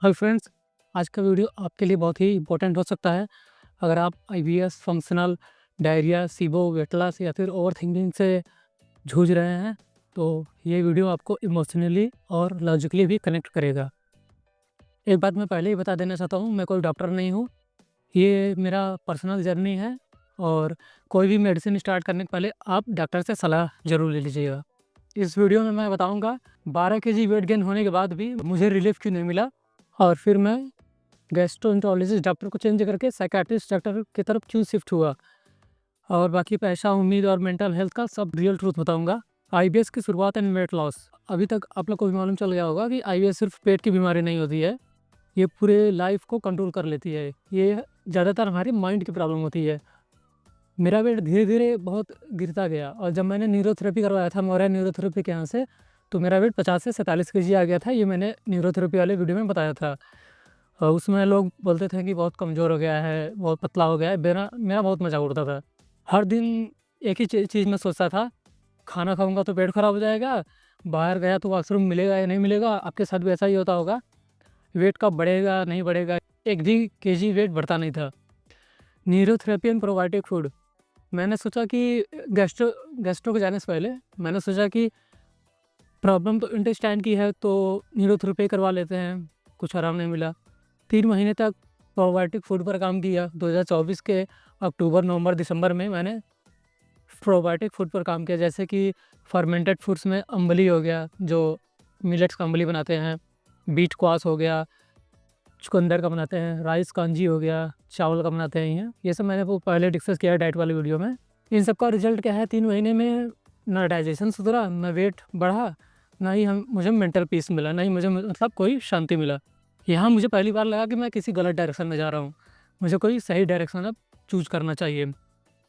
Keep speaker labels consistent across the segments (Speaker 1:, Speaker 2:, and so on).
Speaker 1: Hi friends, आज का video आपके लिए बहुत ही इम्पोर्टेंट हो सकता है। अगर आप आईबीएस, फंक्शनल, डायरिया, सिबो, वेट लॉस या फिर ओवरथिंकिंग से जूझ रहे हैं, तो ये वीडियो आपको इमोशनली और लॉजिकली भी कनेक्ट करेगा। एक बात मैं पहले ही बता देना चाहता हूँ, मैं कोई डॉक्टर नहीं हूँ। ये मेरा पर्सनल जर्नी है और कोई भी मेडिसिन स्टार्ट करने के पहले आप डॉक्टर से सलाह ज़रूर ले लीजिएगा। इस वीडियो में मैं बताऊँगा 12 केजी वेट गेन होने के बाद भी मुझे रिलीफ़ क्यों नहीं मिला और फिर मैं गैस्ट्रोएंटरोलॉजिस्ट डॉक्टर को चेंज करके साइकियाट्रिस्ट डॉक्टर की तरफ क्यों शिफ्ट हुआ, और बाकी पैसा, उम्मीद और मेंटल हेल्थ का सब रियल ट्रूथ बताऊंगा। आईबीएस की शुरुआत एंड वेट लॉस। अभी तक आप लोग को भी मालूम चल गया होगा कि आईबीएस सिर्फ पेट की बीमारी नहीं होती है, ये पूरे लाइफ को कंट्रोल कर लेती है। ये ज़्यादातर हमारी माइंड की प्रॉब्लम होती है। मेरा वेट धीरे धीरे बहुत गिरता गया और जब मैंने न्यूरोथेरेपी करवाया था मौर्य न्यूरोथेरेपी के यहाँ से, तो मेरा वेट 50 से 47 केजी आ गया था। ये मैंने न्यूरोथेरेपी वाले वीडियो में बताया था। उसमें लोग बोलते थे कि बहुत कमज़ोर हो गया है, बहुत पतला हो गया है। मेरा मेरा बहुत मज़ाक उड़ता था। हर दिन एक ही चीज़ मैं सोचता था, खाना खाऊँगा तो पेट खराब हो जाएगा, बाहर गया तो वॉशरूम मिलेगा या नहीं मिलेगा। आपके साथ भी ऐसा ही होता होगा। वेट कब बढ़ेगा, नहीं बढ़ेगा, एक भी केजी वेट बढ़ता नहीं था। Neurotherapy and probiotic food. मैंने सोचा कि गैस्ट्रो के जाने से पहले मैंने सोचा कि प्रॉब्लम तो इंटेस्टाइन की है, तो न्यूरोथेरेपी करवा लेते हैं। कुछ आराम नहीं मिला। 3 महीने तक प्रोबायोटिक फूड पर काम किया। 2024 के अक्टूबर, नवंबर, दिसंबर में मैंने प्रोबायोटिक फूड पर काम किया, जैसे कि फर्मेंटेड फूड्स में अम्बली हो गया, जो मिलेट्स का अम्बली बनाते हैं, बीट क्वास हो गया, चुकंदर का बनाते हैं, राइस कांजी हो गया, चावल का बनाते हैं। ये सब मैंने वो पहले डिस्कस किया है डाइट वाले वीडियो में। इन सब का रिजल्ट क्या है, 3 महीने में ना डाइजेशन सुधरा, ना वेट बढ़ा, ना ही मुझे मेंटल पीस मिला, ना ही मुझे मतलब कोई शांति मिला। यहाँ मुझे पहली बार लगा कि मैं किसी गलत डायरेक्शन में जा रहा हूँ। मुझे कोई सही डायरेक्शन अब चूज़ करना चाहिए।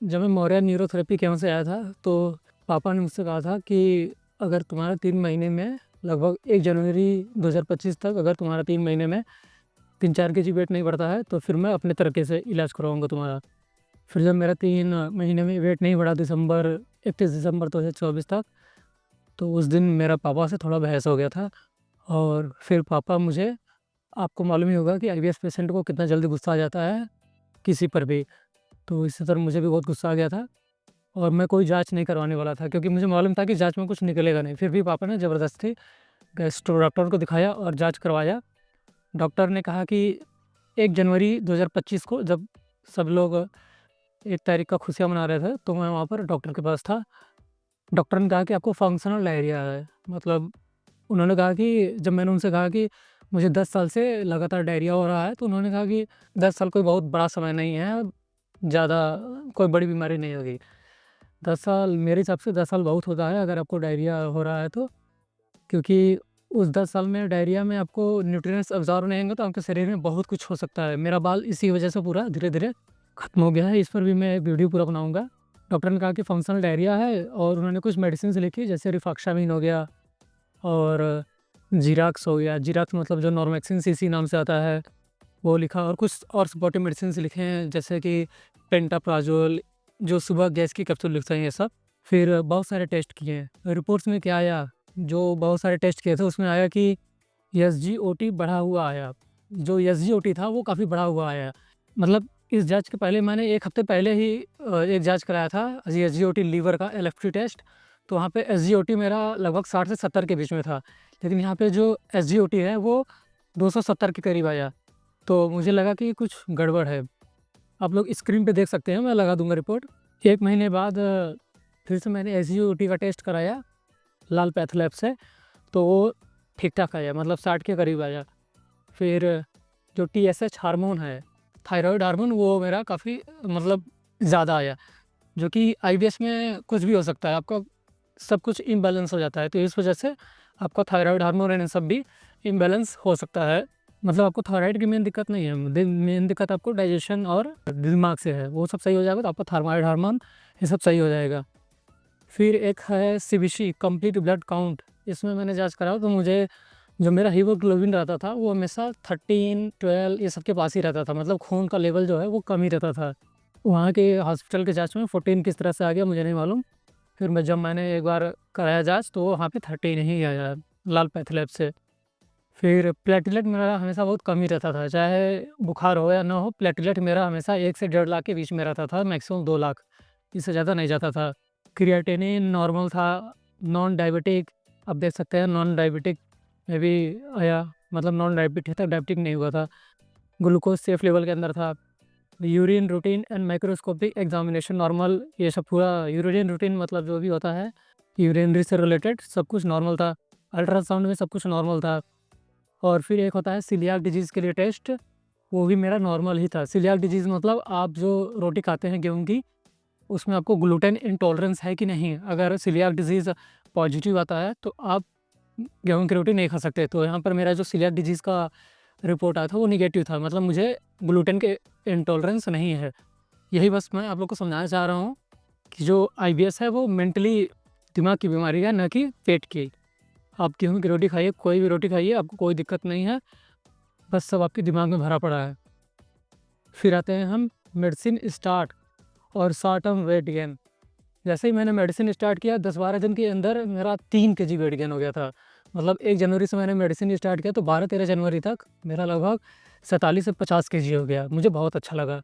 Speaker 1: जब मैं मौर्य न्यूरोथेरेपी के यहाँ से आया था, तो पापा ने मुझसे कहा था कि अगर तुम्हारा 3 महीने में लगभग 1 जनवरी 2025 तक अगर तुम्हारा 3 महीने में 3-4 केजी वेट नहीं बढ़ता है, तो फिर मैं अपने तरीके से इलाज करवाऊँगा तुम्हारा। फिर जब मेरा 3 महीने में वेट नहीं बढ़ा 31 दिसंबर 2024 तक, तो उस दिन मेरा पापा से थोड़ा बहस हो गया था। और फिर पापा मुझे, आपको मालूम ही होगा कि आईबीएस पेशेंट को कितना जल्दी गुस्सा आ जाता है किसी पर भी, तो इसी तरह मुझे भी बहुत गुस्सा आ गया था और मैं कोई जाँच नहीं करवाने वाला था, क्योंकि मुझे मालूम था कि जाँच में कुछ निकलेगा नहीं। फिर भी पापा ने ज़बरदस्ती गैस्ट्रो डॉक्टर को दिखाया और जाँच करवाया। डॉक्टर ने कहा कि 1 जनवरी 2025 को जब सब लोग 1 तारीख का खुशियाँ मना रहे थे, तो मैं वहाँ पर डॉक्टर के पास था। डॉक्टर ने कहा कि आपको फंक्शनल डायरिया है। मतलब उन्होंने कहा कि जब मैंने उनसे कहा कि मुझे 10 साल से लगातार डायरिया हो रहा है, तो उन्होंने कहा कि 10 साल कोई बहुत बड़ा समय नहीं है, ज़्यादा कोई बड़ी बीमारी नहीं होगी। 10 साल मेरे हिसाब से 10 साल बहुत होता है अगर आपको डायरिया हो रहा है तो, क्योंकि उस 10 साल में डायरिया में आपको न्यूट्रिएंट्स अब्ज़ॉर्ब नहीं होंगे तो आपके शरीर में बहुत कुछ हो सकता है। मेरा बाल इसी वजह से पूरा धीरे-धीरे ख़त्म हो गया है। इस पर भी मैं वीडियो पूरा बनाऊँगा। डॉक्टर ने कहा कि फंक्शनल डायरिया है और उन्होंने कुछ मेडिसिन्स लिखी, जैसे रिफॉक्सामिन हो गया और ज़िराक्स हो गया। ज़िराक्स मतलब जो नॉर्मेक्सिन सीसी नाम से आता है, वो लिखा, और कुछ और सपोर्टिव मेडिसिन्स लिखे हैं, जैसे कि पेंटाप्राज़ोल, जो सुबह गैस की कैप्सूल लिखते हैं, ये सब। फिर बहुत सारे टेस्ट किए। रिपोर्ट्स में क्या आया, जो बहुत सारे टेस्ट किए थे उसमें आया कि एसजीओटी बढ़ा हुआ आया। जो एसजीओटी था वो काफ़ी बढ़ा हुआ आया। मतलब इस जाँच के पहले मैंने 1 हफ़्ते पहले ही एक जाँच कराया था एसजीओटी लीवर का एलएफटी टेस्ट, तो वहाँ पे एसजीओटी मेरा लगभग 60 से 70 के बीच में था। लेकिन यहाँ पे जो एसजीओटी है वो 270 के करीब आया। तो मुझे लगा कि कुछ गड़बड़ है। आप लोग स्क्रीन पे देख सकते हैं, मैं लगा दूँगा रिपोर्ट। 1 महीने बाद फिर से मैंने एसजीओटी का टेस्ट कराया लाल पैथ लैब से, तो वो ठीक-ठाक आया, मतलब 60 के करीब आया। फिर जो टीएसएच हार्मोन है, थायरॉइड हार्मोन, वो मेरा काफ़ी मतलब ज़्यादा आया, जो कि आईबीएस में कुछ भी हो सकता है, आपका सब कुछ इम्बैलेंस हो जाता है, तो इस वजह से आपका थायरॉइड हार्मोन एंड सब भी इम्बैलेंस हो सकता है। मतलब आपको थायरॉइड की मेन दिक्कत नहीं है, मेन दिक्कत आपको डाइजेशन और दिमाग से है। वो सब सही हो जाएगा तो आपका थायरॉइड हार्मोन ये सब सही हो जाएगा। फिर एक है सीबीसी, कंप्लीट ब्लड काउंट। इसमें मैंने जाँच कराया तो मुझे जो मेरा हीमोग्लोबिन रहता था वो हमेशा 13, 12 ये सब के पास ही रहता था, मतलब खून का लेवल जो है वो कम ही रहता था। वहाँ के हॉस्पिटल के जाँच में 14 किस तरह से आ गया मुझे नहीं मालूम। फिर जब मैंने एक बार कराया जाँच तो वहाँ पे 13 ही आया लाल पैथ लैब से। फिर प्लेटलेट मेरा हमेशा बहुत कम ही रहता था, चाहे बुखार हो या ना हो, प्लेटलेट मेरा हमेशा 1 से 1.5 लाख के बीच में रहता था, मैक्सिमम 2 लाख, इससे ज़्यादा नहीं जाता था। क्रिएटिनिन नॉर्मल था, नॉन डायबिटिक, आप देख सकते हैं नॉन डायबिटिक में भी आया, मतलब नॉन डायबिटिक था, डायबिटिक नहीं हुआ था। ग्लूकोज़ सेफ लेवल के अंदर था। Urine routine and microscopic examination normal, ये सब पूरा यूरिन रूटीन मतलब जो भी होता है यूरिनरी से रिलेटेड सब कुछ नॉर्मल था। अल्ट्रासाउंड में सब कुछ नॉर्मल था। और फिर एक होता है सीलियाक डिजीज़ के लिए टेस्ट, वो भी मेरा नॉर्मल ही था। सीलियाक डिजीज़ मतलब आप जो रोटी खाते हैं गेहूँ की, उसमें आपको ग्लूटेन इंटॉलरेंस है कि नहीं। अगर सीलियाक डिजीज़ पॉजिटिव आता है तो आप गेहूँ की रोटी नहीं खा सकते। तो यहाँ पर मेरा जो सीलियाक डिजीज़ का रिपोर्ट आया था वो नेगेटिव था, मतलब मुझे ग्लूटेन के इंटॉलरेंस नहीं है। यही बस मैं आप लोग को समझाना चाह रहा हूँ कि जो आईबीएस है वो मेंटली दिमाग की बीमारी है, ना कि पेट की। आप गेहूँ की रोटी खाइए, कोई भी रोटी खाइए, आपको कोई दिक्कत नहीं है, बस सब आपके दिमाग में भरा पड़ा है। फिर आते हैं हम मेडिसिन स्टार्ट और शॉर्ट टर्म वेट गेन। जैसे ही मैंने मेडिसिन स्टार्ट किया 10-12 दिन के अंदर मेरा 3 केजी वेट गेन हो गया था। मतलब 1 जनवरी से मैंने मेडिसिन स्टार्ट किया तो 12-13 जनवरी तक मेरा लगभग 47 से 50 केजी हो गया। मुझे बहुत अच्छा लगा।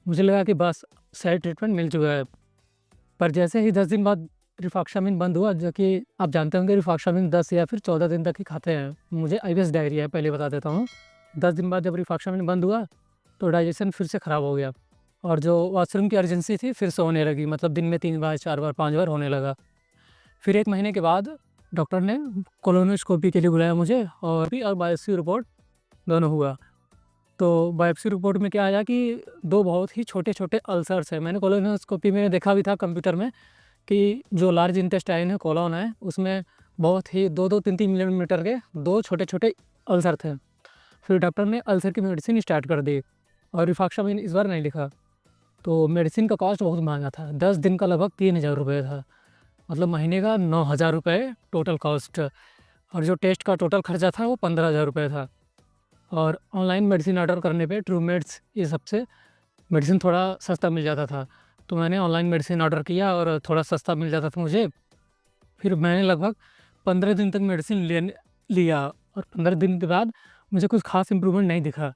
Speaker 1: मुझे लगा कि बस सही ट्रीटमेंट मिल चुका है। पर जैसे ही 10 दिन बाद रिफॉक्सामिन बंद हुआ, जो कि आप जानते होंगे रिफॉक्सामिन 10 या फिर 14 दिन तक ही खाते हैं। मुझे आईबीएस डायरिया है, पहले बता देता हूँ। 10 दिन बाद जब रिफॉक्सामिन बंद हुआ तो डाइजेशन फिर से ख़राब हो गया और जो वॉशरूम की अर्जेंसी थी फिर से होने लगी, मतलब दिन में 3 बार 4 बार 5 बार होने लगा। फिर 1 महीने के बाद डॉक्टर ने कोलोनोस्कोपी के लिए बुलाया मुझे और बायोप्सी रिपोर्ट दोनों हुआ। तो बायोप्सी रिपोर्ट में क्या आया कि 2 बहुत ही छोटे-छोटे अल्सर्स हैं। मैंने कोलोनोस्कोपी में देखा भी था कंप्यूटर में कि जो लार्ज इंटेस्टाइन है, कोलन है, उसमें बहुत ही 2-2 3-3 मिलीमीटर के 2 छोटे-छोटे अल्सर थे। फिर डॉक्टर ने अल्सर की मेडिसिन स्टार्ट कर दी और रिफॉक्सामिन इस बार नहीं लिखा। तो मेडिसिन का कॉस्ट बहुत महंगा था, 10 दिन का लगभग 3000 रुपये था, मतलब महीने का 9000 रुपये टोटल कॉस्ट। और जो टेस्ट का टोटल खर्चा था वो 15,000 रुपये था। और ऑनलाइन मेडिसिन ऑर्डर करने पे ट्रूमेट्स ये सबसे मेडिसिन थोड़ा सस्ता मिल जाता था, तो मैंने ऑनलाइन मेडिसिन ऑर्डर किया और थोड़ा सस्ता मिल जाता था मुझे। फिर मैंने लगभग 15 दिन तक मेडिसिन लिया और 15 दिन के बाद मुझे कुछ ख़ास इम्प्रूवमेंट नहीं दिखा।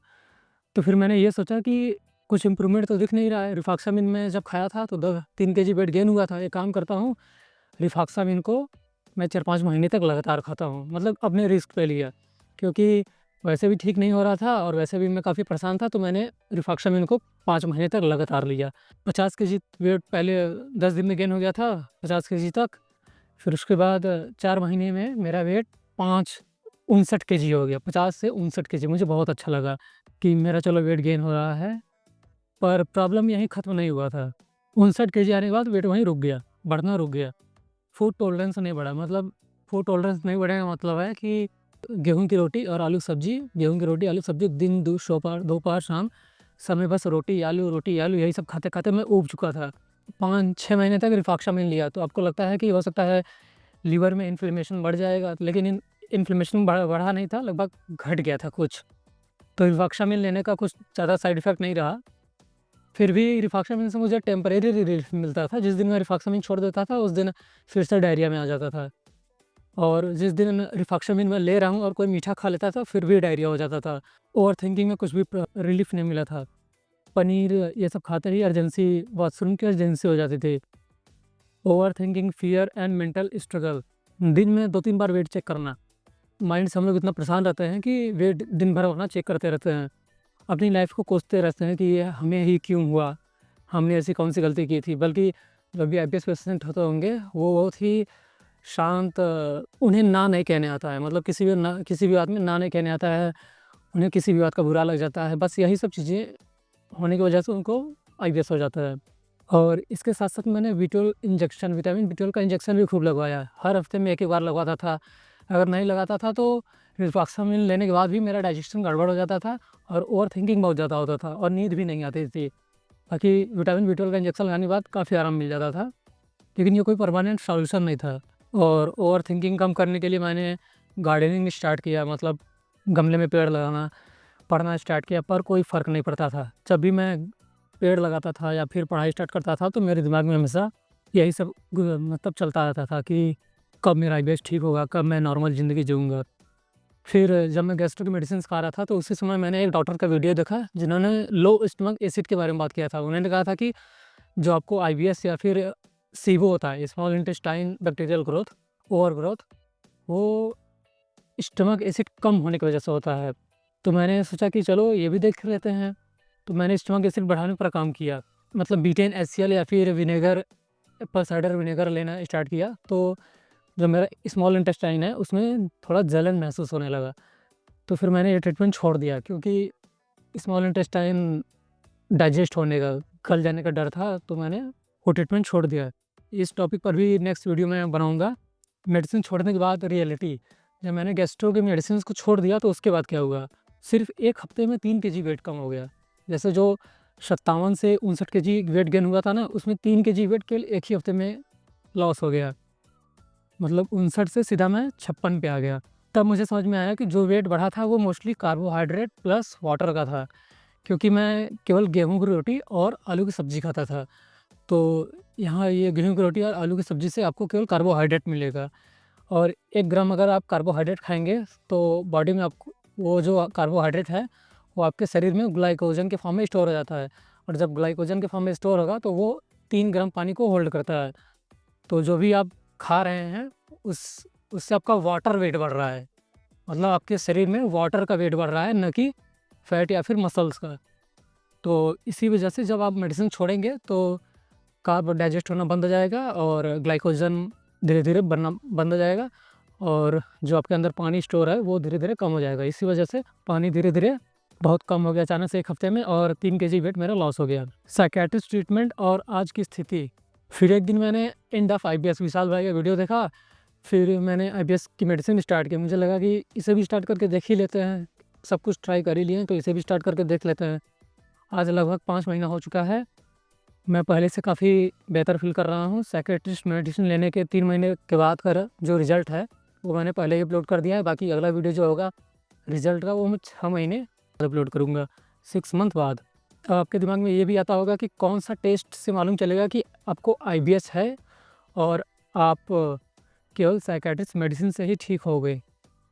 Speaker 1: तो फिर मैंने ये सोचा कि कुछ इम्प्रूवमेंट तो दिख नहीं रहा है। रिफॉक्सामिन में जब खाया था तो 3 केजी वेट गेन हुआ था। एक काम करता हूँ, रिफॉक्सामिन को मैं 4-5 महीने तक लगातार खाता हूँ, मतलब अपने रिस्क पे लिया, क्योंकि वैसे भी ठीक नहीं हो रहा था और वैसे भी मैं काफ़ी परेशान था। तो मैंने रिफॉक्सामिन को 5 महीने तक लगातार लिया। 50 केजी वेट पहले 10 दिन में गेन हो गया था, 50 केजी तक। फिर उसके बाद 4 महीने में मेरा वेट 59 केजी हो गया, 50 से 59 केजी। मुझे बहुत अच्छा लगा कि मेरा चलो वेट गेन हो रहा है, पर प्रॉब्लम यहीं ख़त्म नहीं हुआ था। 59 केजी आने के बाद वेट वहीं रुक गया, बढ़ना रुक गया। फूड टॉलरेंस नहीं बढ़ा, मतलब फूड टॉलरेंस नहीं बढ़ने का मतलब है कि गेहूँ की रोटी और आलू सब्ज़ी, गेहूँ की रोटी, आलू सब्ज़ी दिन दोपहर, शाम समय बस रोटी, आलू यही सब खाते-खाते मैं ऊब चुका था। 5-6 महीने तक रिफॉक्सामिन लिया, तो आपको लगता है कि हो सकता है लीवर में इन्फ्लेमेशन बढ़ जाएगा, लेकिन इन्फ्लेमेशन बढ़ा नहीं था, लगभग घट गया था कुछ। तो रिफॉक्सामिन लेने का कुछ ज़्यादा साइड इफ़ेक्ट नहीं रहा। फिर भी रिफॉक्सामिन से मुझे टेम्परेरी रिलीफ मिलता था। जिस दिन मैं रिफॉक्सामिन छोड़ देता था उस दिन फिर से डायरिया में आ जाता था, और जिस दिन रिफॉक्सामिन मैं ले रहा हूँ और कोई मीठा खा लेता था फिर भी डायरिया हो जाता था। ओवरथिंकिंग में कुछ भी रिलीफ नहीं मिला था। पनीर ये सब खाते ही अर्जेंसी, वॉशरूम की अर्जेंसी हो जाती थी। Overthinking, fear and mental struggle. दिन में 2-3 बार वेट चेक करना। माइंड से हम लोग इतना परेशान रहते हैं कि वेट दिन भर अपना चेक करते रहते हैं। अपनी लाइफ को कोसते रहते हैं कि ये हमें ही क्यों हुआ, हमने ऐसी कौन सी गलती की थी। बल्कि जो भी आईपीएस पेशेंट होते होंगे वो बहुत ही शांत, उन्हें ना नहीं कहने आता है, मतलब किसी भी बात में ना नहीं कहने आता है, उन्हें किसी भी बात का बुरा लग जाता है। बस यही सब चीज़ें होने की वजह से उनको आईबीएस हो जाता है। और इसके साथ-साथ मैंने विटामिन बी12 का इंजेक्शन भी खूब लगवाया। हर हफ्ते में 1-1 बार लगवाता था। अगर नहीं लगाता था तो रिफॉक्सामिन लेने के बाद भी मेरा डाइजेशन गड़बड़ हो जाता था और ओवरथिंकिंग बहुत ज़्यादा होता था और नींद भी नहीं आती थी। बाकी विटामिन बी12 का इंजेक्शन लगाने के बाद काफ़ी आराम मिल जाता था, लेकिन ये कोई परमानेंट सॉल्यूशन नहीं था। और ओवरथिंकिंग कम करने के लिए मैंने गार्डनिंग स्टार्ट किया, मतलब गमले में पेड़ लगाना, पढ़ना स्टार्ट किया, पर कोई फ़र्क नहीं पड़ता था। जब भी मैं पेड़ लगाता था या फिर पढ़ाई स्टार्ट करता था तो मेरे दिमाग में हमेशा यही सब मतलब चलता रहता था कि कब मेरा आईबीएस ठीक होगा, कब मैं नॉर्मल ज़िंदगी जीऊँगा। फिर जब मैं गैस्ट्रो की मेडिसिन खा रहा था तो उसी समय मैंने एक डॉक्टर का वीडियो देखा जिन्होंने लो स्टमक एसिड के बारे में बात किया था। उन्होंने कहा था कि जो आपको आईबीएस या फिर सीबो होता है, small intestine bacterial growth, over growth, वो स्टमक एसिड कम होने की वजह से होता है। तो मैंने सोचा कि चलो ये भी देख लेते हैं। तो मैंने स्टमक एसिड बढ़ाने पर काम किया, मतलब बीटेन एचसीएल या फिर विनेगर, एप्पल साइडर विनेगर लेना स्टार्ट किया। तो जो मेरा स्मॉल इंटेस्टाइन है उसमें थोड़ा जलन महसूस होने लगा। तो फिर मैंने ये ट्रीटमेंट छोड़ दिया क्योंकि स्मॉल इंटेस्टाइन डाइजेस्ट होने का, गल जाने का डर था, तो मैंने वो ट्रीटमेंट छोड़ दिया। इस टॉपिक पर भी नेक्स्ट वीडियो में बनाऊँगा। मेडिसिन छोड़ने के बाद रियलिटी, जब मैंने गैस्ट्रो की मेडिसिन को छोड़ दिया तो उसके बाद क्या हुआ, सिर्फ 1 हफ्ते में 3 केजी वेट कम हो गया। जैसे जो 57 से 59 केजी वेट गेन हुआ था ना, उसमें 3 केजी वेट केवल 1 ही हफ्ते में लॉस हो गया। मतलब 59 से सीधा मैं 56 पे आ गया। तब मुझे समझ में आया कि जो वेट बढ़ा था वो मोस्टली कार्बोहाइड्रेट प्लस वाटर का था, क्योंकि मैं केवल गेहूँ की रोटी और आलू की सब्ज़ी खाता था। तो यहाँ ये गेहूँ की रोटी और आलू की सब्ज़ी से आपको केवल कार्बोहाइड्रेट मिलेगा, और 1 ग्राम अगर आप कार्बोहाइड्रेट खाएँगे तो बॉडी में आपको वो जो कार्बोहाइड्रेट है वो आपके शरीर में ग्लाइकोजन के फॉर्म में स्टोर हो जाता है, और जब ग्लाइकोजन के फॉर्म में स्टोर होगा तो वो 3 ग्राम पानी को होल्ड करता है। तो जो भी आप खा रहे हैं उससे आपका वाटर वेट बढ़ रहा है, मतलब आपके शरीर में वाटर का वेट बढ़ रहा है, न कि फैट या फिर मसल्स का। तो इसी वजह से जब आप मेडिसिन छोड़ेंगे तो कार्ब डाइजेस्ट होना बंद हो जाएगा और ग्लाइकोजन धीरे-धीरे बनना बंद हो जाएगा, और जो आपके अंदर पानी स्टोर है वो धीरे-धीरे कम हो जाएगा। इसी वजह से पानी धीरे-धीरे बहुत कम हो गया अचानक से 1 हफ्ते में, और 3 केजी वेट मेरा लॉस हो गया। साइकियाट्रिस्ट ट्रीटमेंट और आज की स्थिति। फिर एक दिन मैंने एंड ऑफ आईबीएस विशाल भाई का वीडियो देखा, फिर मैंने आईबीएस की मेडिसिन स्टार्ट की। मुझे लगा कि इसे भी स्टार्ट करके देख ही लेते हैं, सब कुछ ट्राई कर ही लिए हैं तो इसे भी स्टार्ट करके देख लेते हैं। आज लगभग 5 महीना हो चुका है, मैं पहले से काफ़ी बेहतर फ़ील कर रहा हूँ। साइकियाट्रिस्ट मेडिसिन लेने के 3 महीने के बाद का जो रिज़ल्ट है वो मैंने पहले ही अपलोड कर दिया है। बाकी अगला वीडियो जो होगा रिज़ल्ट का वो मैं 6 महीने अपलोड करूँगा, 6 मंथ बाद। अब आपके दिमाग में ये भी आता होगा कि कौन सा टेस्ट से मालूम चलेगा कि आपको आईबीएस है और आप केवल साइकियाट्रिस्ट मेडिसिन से ही ठीक हो गए।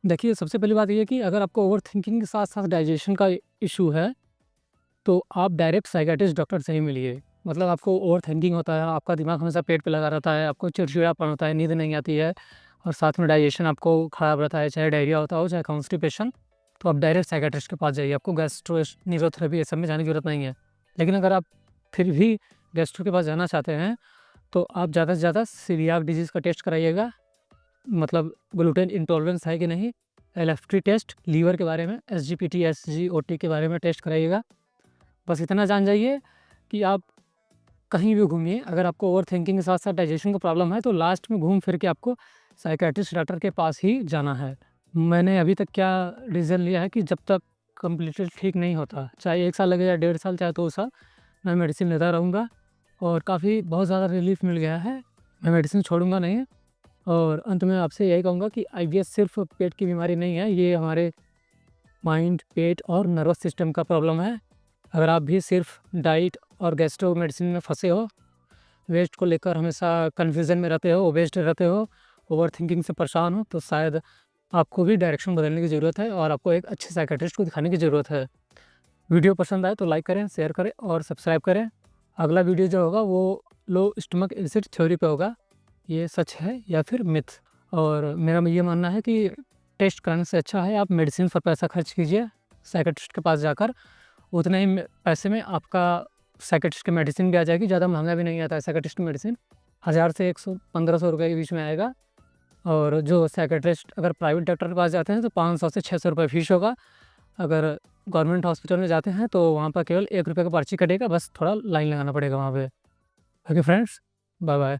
Speaker 1: देखिए, सबसे पहली बात ये है कि अगर आपको ओवरथिंकिंग के साथ-साथ डाइजेशन का इश्यू है तो आप डायरेक्ट साइकियाट्रिस्ट डॉक्टर से ही मिलिए। मतलब आपको ओवरथिंकिंग होता है, आपका दिमाग हमेशा पेट पे लगा रहता है, आपको चिड़चिड़ापन होता है, नींद नहीं आती है, और साथ में डाइजेशन आपको खराब रहता है, चाहे डायरिया होता हो, चाहे कॉन्स्टिपेशन, तो आप डायरेक्ट साइकियाट्रिस्ट के पास जाइए। आपको गैस्ट्रो न्यूरोथेरेपी ये सब में जाने की ज़रूरत नहीं है। लेकिन अगर आप फिर भी गैस्ट्रो के पास जाना चाहते हैं तो आप ज़्यादा से ज़्यादा सीलियाक डिजीज़ का टेस्ट कराइएगा, मतलब ग्लूटेन इंटॉलरेंस है कि नहीं, एलएफटी टेस्ट, लीवर के बारे में, एसजीपीटी, एसजीओटी के बारे में टेस्ट कराइएगा। बस इतना जान जाइए कि आप कहीं भी घूमिए, अगर आपको ओवरथिंकिंग के साथ-साथ डाइजेशन का प्रॉब्लम है तो लास्ट में घूम फिर के आपको साइकियाट्रिस्ट डॉक्टर के पास ही जाना है। मैंने अभी तक क्या डिसीज़न लिया है कि जब तक कंप्लीटली ठीक नहीं होता, चाहे 1 साल लगे या 1.5 साल, चाहे 2 साल, मैं मेडिसिन लेता रहूँगा, और काफ़ी बहुत ज़्यादा रिलीफ़ मिल गया है। मैं मेडिसिन छोड़ूँगा नहीं, और अंत में आपसे यही कहूँगा कि आईबीएस सिर्फ़ पेट की बीमारी नहीं है, ये हमारे माइंड, पेट और नर्वस सिस्टम का प्रॉब्लम है। अगर आप भी सिर्फ डाइट और गैस्ट्रो मेडिसिन में फंसे हो, वेट को लेकर हमेशा कन्फ्यूज़न में रहते हो, ओबेस्ड रहते हो, ओवरथिंकिंग से परेशान हो, तो शायद आपको भी डायरेक्शन बदलने की ज़रूरत है और आपको एक अच्छे साइकियाट्रिस्ट को दिखाने की ज़रूरत है। वीडियो पसंद आए तो लाइक करें, शेयर करें और सब्सक्राइब करें। अगला वीडियो जो होगा वो लो स्टमक एसिड थ्योरी पे होगा, ये सच है या फिर मिथ। और मेरा ये मानना है कि टेस्ट कराने से अच्छा है आप मेडिसिन पर पैसा खर्च कीजिए साइकियाट्रिस्ट के पास जाकर, उतने ही पैसे में आपका साइकियाट्रिस्ट की मेडिसिन भी आ जाएगी। ज़्यादा महंगा भी नहीं आता है साइकियाट्रिस्ट की मेडिसिन, 1000 से 100-1500 रुपये के बीच में आएगा। और जो साइकियाट्रिस्ट अगर प्राइवेट डॉक्टर के पास जाते हैं तो 500 से 600 रुपये फ़ीस होगा। अगर गवर्नमेंट हॉस्पिटल में जाते हैं तो वहाँ पर केवल 1 रुपये का पर्ची कटेगा, बस थोड़ा लाइन लगाना पड़ेगा वहाँ पे। Okay friends, bye bye.